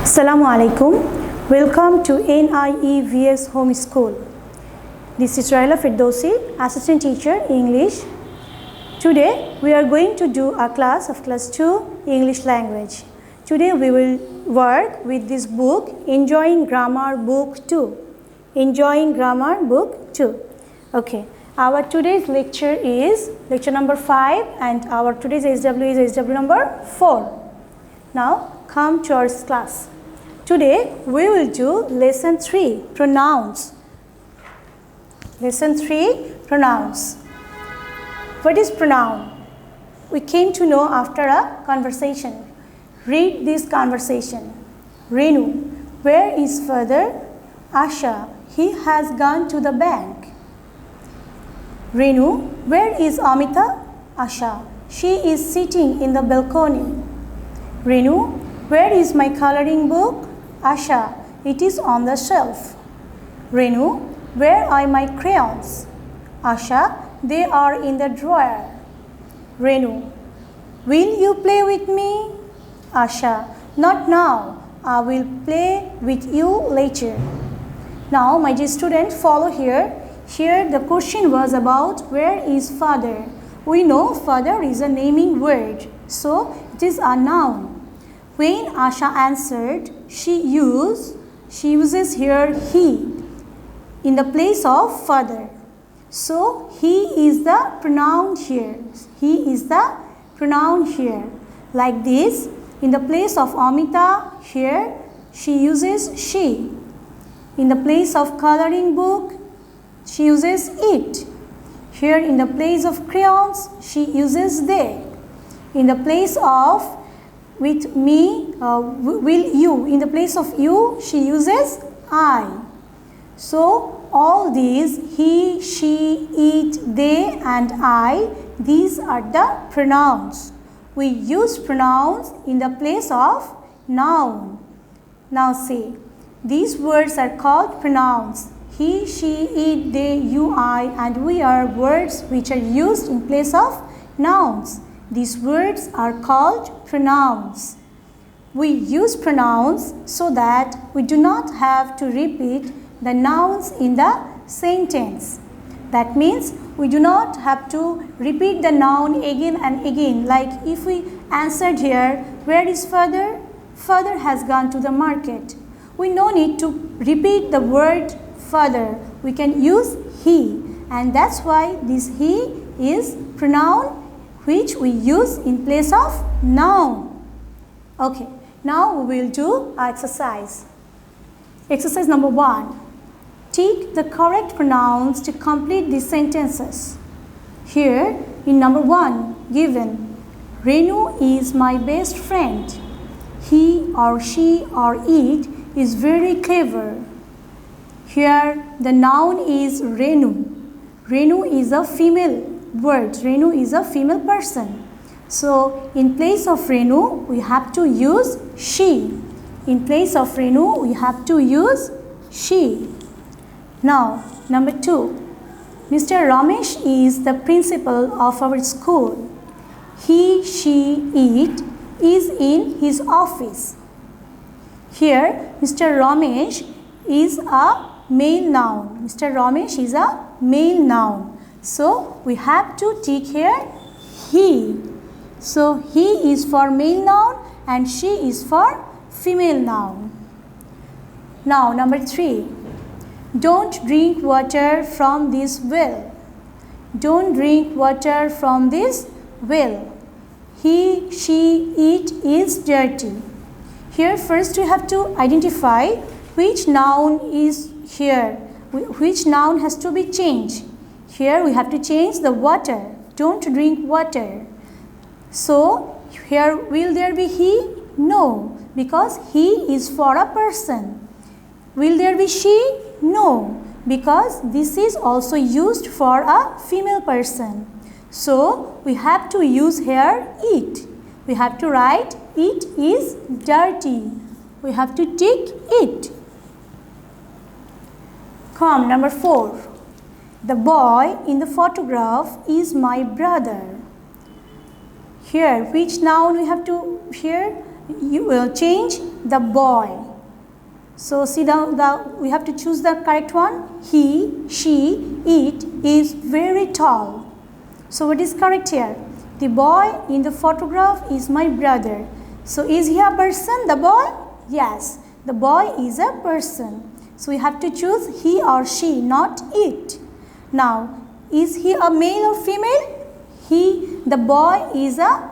Assalamu alaikum. Welcome to NIEVS Home School. This is Raila Firdausi, Assistant Teacher English. Today we are going to do a class of Class 2 English Language. Today we will work with this book, Enjoying Grammar Book 2. Enjoying Grammar Book 2. Okay. Our today's lecture is lecture number 5 and our today's SW is SW number 4. Now come to our class. Today we will do lesson 3, pronouns. Lesson 3, pronouns. What is pronoun? We came to know after a conversation. Read this conversation. Renu, where is father? Asha, he has gone to the bank. Renu, where is Amita? Asha, she is sitting in the balcony. Renu, where is my coloring book? Asha, it is on the shelf. Renu, where are my crayons? Asha, they are in the drawer. Renu, will you play with me? Asha, not now. I will play with you later. Now, my dear student, follow here. Here the question was about where is father. We know father is a naming word, so it is a noun. When Asha answered, she uses here he in the place of father. So he is the pronoun here. He is the pronoun here. Like this, in the place of Amita, here she uses she. In the place of coloring book, she uses it. Here in the place of crayons, she uses they. In the place of with me, will you. In the place of you, she uses I. So all these, he, she, it, they and I, these are the pronouns. We use pronouns in the place of noun. Now see, these words are called pronouns. He, she, it, they, you, I, and we are words which are used in place of nouns. These words are called pronouns. We use pronouns so that we do not have to repeat the nouns in the sentence. That means we do not have to repeat the noun again and again. Like if we answered here, where is father? Father has gone to the market. We no need to repeat the word father. We can use he, and that's why this he is pronoun which we use in place of noun. Okay, now we will do our exercise. Exercise number 1. Tick the correct pronouns to complete the sentences. Here in number 1 given, Renu is my best friend. He or she or it is very clever. Here the noun is Renu. Renu is a female word. Renu is a female person. So in place of Renu, we have to use she. In place of Renu, we have to use she. Now, number 2. Mr. Ramesh is the principal of our school. He, she, it is in his office. Here, Mr. Ramesh is a male noun. Mr. Ramesh is a male noun. So, we have to tick here he. So, he is for male noun and she is for female noun. Now, number 3. Don't drink water from this well. Don't drink water from this well. He, she, it is dirty. Here first we have to identify which noun is here. Which noun has to be changed. Here we have to change the water. Don't drink water. So here will there be he? No, because he is for a person. Will there be she? No, because this is also used for a female person. So we have to use here it. We have to write it is dirty. We have to tick it. Come, number 4. The boy in the photograph is my brother. Here, which noun we have to here? You will change the boy. So see we have to choose the correct one. He, she, it is very tall. So what is correct here? The boy in the photograph is my brother. So is he a person, the boy? Yes, the boy is a person. So we have to choose he or she, not it. Now, is he a male or female? The boy is a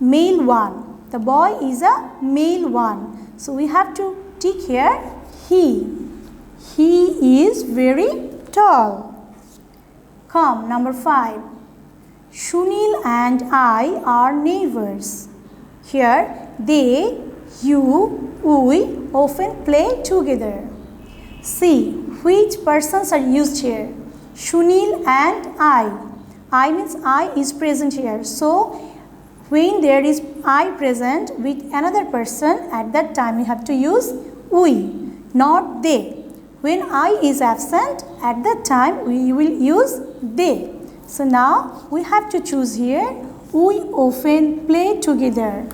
male one. The boy is a male one. So we have to tick here he. He is very tall. Come, number 5. Shunil and I are neighbors. Here, they, you, we often play together. See, which persons are used here? Shunil and I. I means I is present here. So, when there is I present with another person, at that time we have to use we, not they. When I is absent, at that time we will use they. So now we have to choose here, we often play together.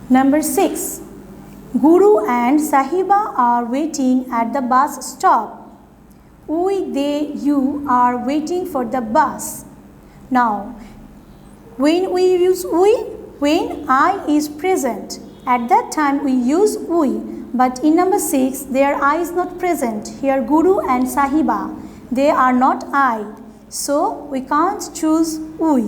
Number 6. Guru and Sahiba are waiting at the bus stop. We, they, you are waiting for the bus. Now, when we use we, when I is present, at that time we use we. But in number 6, their I is not present. Here Guru and Sahiba, they are not I. So we can't choose we.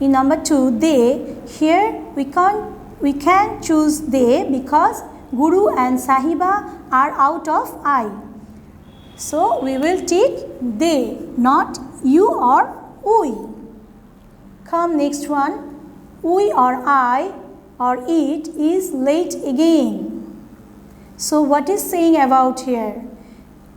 In number 2, they, here we can choose they because Guru and Sahiba are out of I. So we will take they, not you or we. Come next one. We or I or it is late again. So what is saying about here?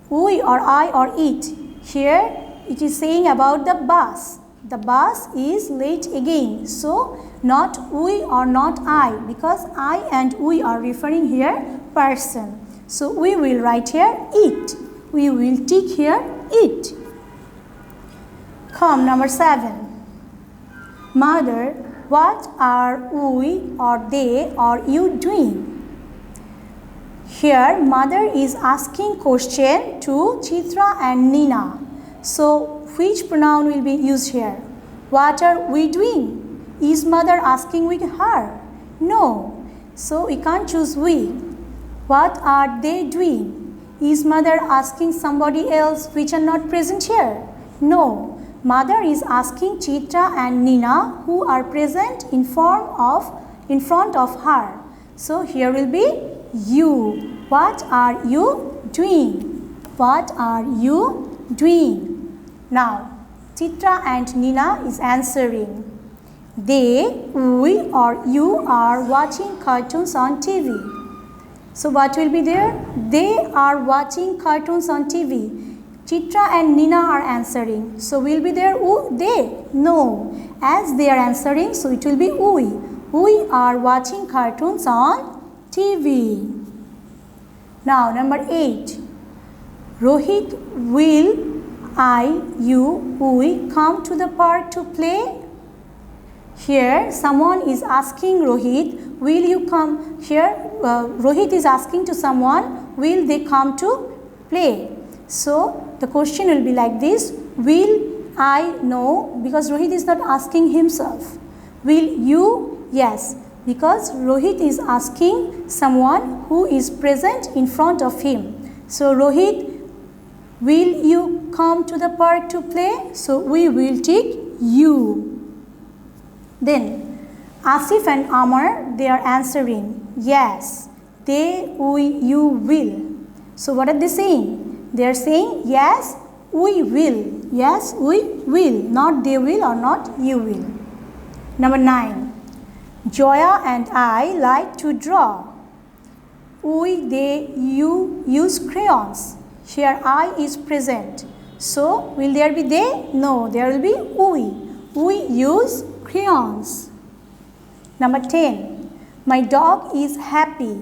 We or I or it. Here it is saying about the bus. The bus is late again. So not we or not I, because I and we are referring here person. So we will write here it. We will tick here it. Come number 7. Mother, what are we or they or you doing? Here mother is asking question to Chitra and Nina. So which pronoun will be used here? What are we doing? Is mother asking with her? No. So we can't choose we. What are they doing? Is mother asking somebody else which are not present here? No. Mother is asking Chitra and Nina who are present in front of her. So here will be you. What are you doing? What are you doing? Now, Chitra and Nina is answering. They, we or you are watching cartoons on TV. So what will be there? They are watching cartoons on TV. Chitra and Nina are answering. So will be there they? No. As they are answering, so it will be we. We are watching cartoons on TV. Now number 8. Rohit, will I, you, we come to the park to play? Here someone is asking Rohit, will you come? Here Rohit is asking to someone, will they come to play? So the question will be like this, will I? No, because Rohit is not asking himself. Will you? Yes, because Rohit is asking someone who is present in front of him. So Rohit, will you come to the park to play? So we will take you. Then Asif and Amar, they are answering, yes, they, we, you will. So what are they saying? They are saying, yes, we will. Yes, we will. Not they will or not you will. Number 9. Joya and I like to draw. We, they, you use crayons. Here I is present. So will there be they? No, there will be we. We use crayons. Number 10. My dog is happy.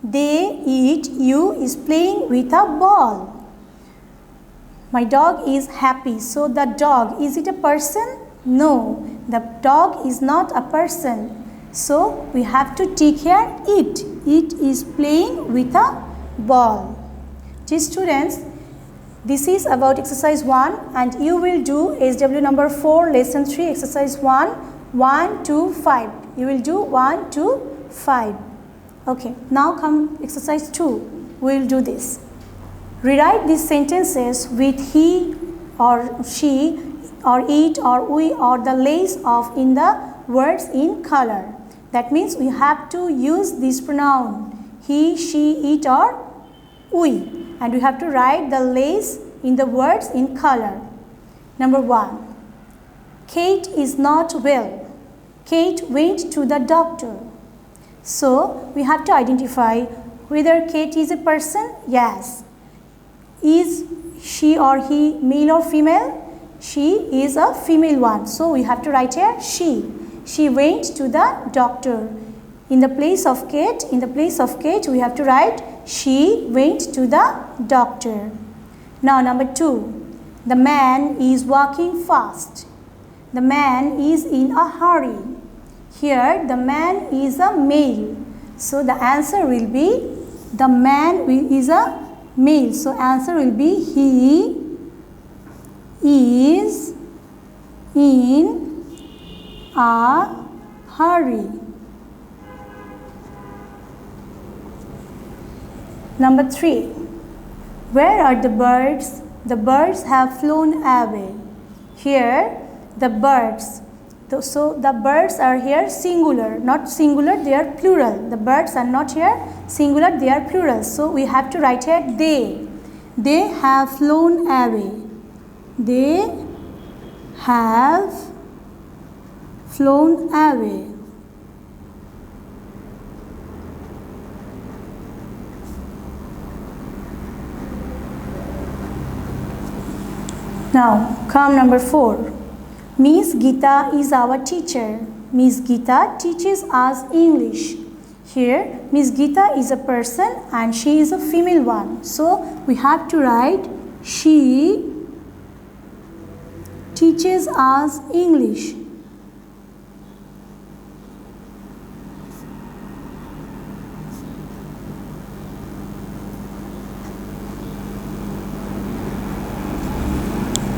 They, it, you is playing with a ball. My dog is happy. So the dog, is it a person? No, the dog is not a person. So we have to tick here it. It is playing with a ball. Dear students, this is about exercise 1 and you will do SW number 4 lesson 3 exercise 1 to 5. You will do 1 to 5. Okay, now come exercise 2. We will do this. Rewrite these sentences with he or she or it or we or the lace of in the words in color. That means we have to use this pronoun he, she, it or we, and we have to write the lace in the words in color. Number 1. Kate is not well. Kate went to the doctor. So we have to identify whether Kate is a person. Yes. Is she or he male or female? She is a female one. So we have to write here she. She went to the doctor. In the place of Kate, we have to write she went to the doctor. Now number 2. The man is walking fast. The man is in a hurry. Here the man is a male. So the answer will be the man is a male. So answer will be he is in a hurry. Number 3. Where are the birds? The birds have flown away. Here the birds. So the birds are here singular, not singular, they are plural. The birds are not here singular, they are plural. So we have to write here they. They have flown away. They have flown away. Now come number 4. Miss Geeta is our teacher. Miss Geeta teaches us English. Here Miss Geeta is a person and she is a female one. So we have to write she teaches us English.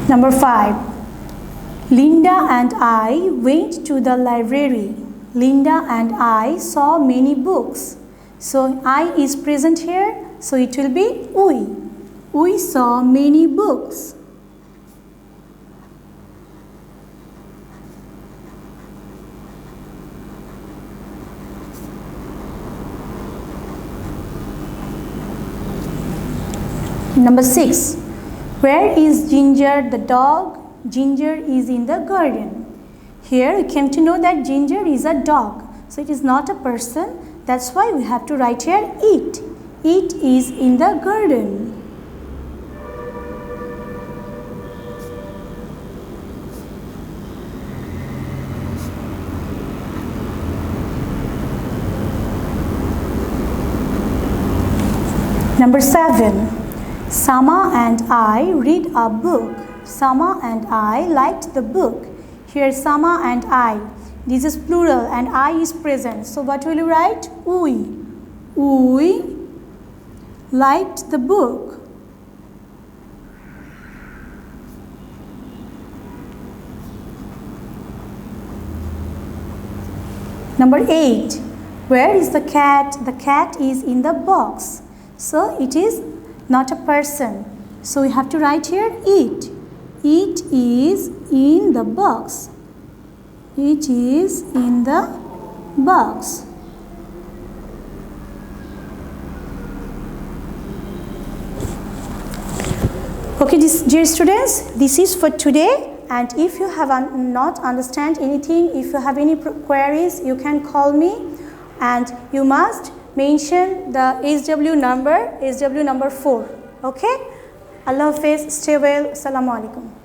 Number 5. Linda and I went to the library. Linda and I saw many books. So I is present here, so it will be we. We saw many books. Number 6. Where is Ginger the dog? Ginger is in the garden. Here we came to know that Ginger is a dog. So it is not a person. That's why we have to write here it. It is in the garden. Number 7. Sama and I read a book. Sama and I liked the book. Here Sama and I. This is plural and I is present. So what will you write? We. We liked the book. Number 8. Where is the cat? The cat is in the box. So it is not a person. So we have to write here it. It is in the box. It is in the box. Okay, dear students, this is for today. And if you have not understand anything, if you have any queries, you can call me. And you must mention the SW number 4. Okay? Allah Hafiz, stay well. Assalamu alaikum.